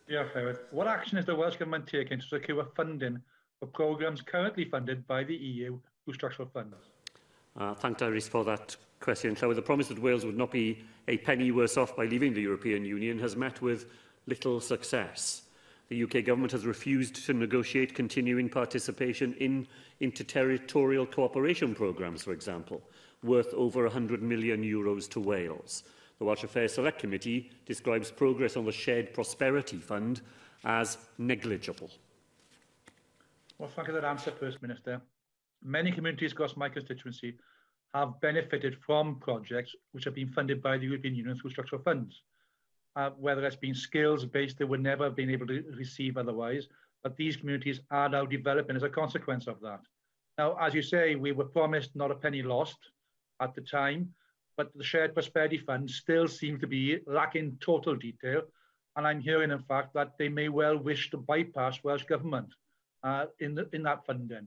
Yeah, Llywydd. What action is the Welsh Government taking to secure funding for programmes currently funded by the EU through structural funds? Thank Iris for that question. Llywydd, the promise that Wales would not be a penny worse off by leaving the European Union has met with little success. The UK Government has refused to negotiate continuing participation in interterritorial cooperation programmes, for example, worth over €100 million to Wales. The Welsh Affairs Select Committee describes progress on the Shared Prosperity Fund as negligible. Well, thank you for that answer, First Minister. Many communities across my constituency have benefited from projects which have been funded by the European Union through structural funds. Whether that's been skills-based, they would never have been able to receive otherwise, but these communities are now developing as a consequence of that. Now, as you say, we were promised not a penny lost at the time, but the Shared Prosperity Fund still seems to be lacking total detail, and I'm hearing, in fact, that they may well wish to bypass Welsh Government in that funding.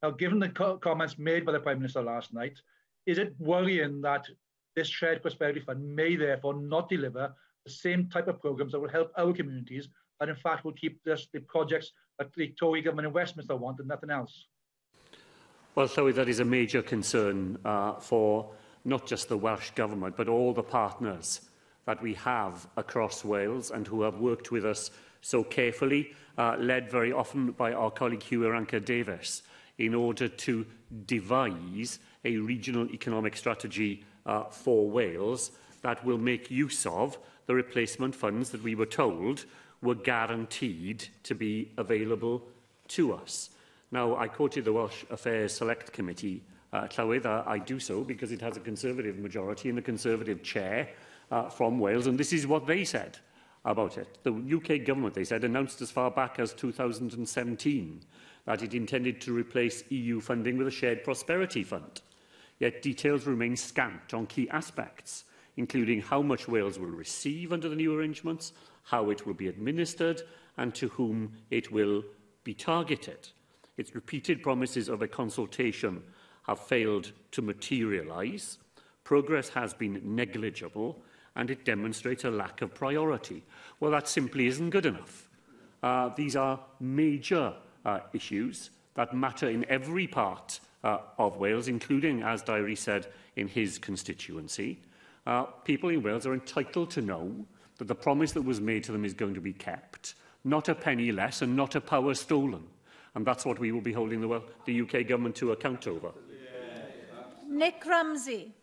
Now, given the comments made by the Prime Minister last night, is it worrying that this Shared Prosperity Fund may therefore not deliver the same type of programmes that will help our communities, but in fact will keep the projects that the Tory government in Westminster want and nothing else? Well, Llywydd, that is a major concern for not just the Welsh Government, but all the partners that we have across Wales and who have worked with us so carefully, led very often by our colleague Hugh Davis, in order to devise a regional economic strategy for Wales that will make use of the replacement funds that we were told were guaranteed to be available to us. Now, I quoted the Welsh Affairs Select Committee, Llywydd. I do so because it has a Conservative majority and a Conservative chair from Wales, and this is what they said about it. The UK Government, they said, announced as far back as 2017 that it intended to replace EU funding with a Shared Prosperity Fund. Yet details remain scant on key aspects, including how much Wales will receive under the new arrangements, how it will be administered, and to whom it will be targeted. Its repeated promises of a consultation have failed to materialise. Progress has been negligible, and it demonstrates a lack of priority. Well, that simply isn't good enough. These are major issues that matter in every part of Wales, including, as Diary said, in his constituency. People in Wales are entitled to know that the promise that was made to them is going to be kept, not a penny less and not a power stolen. And that's what we will be holding the UK Government to account over. Nick Ramsey.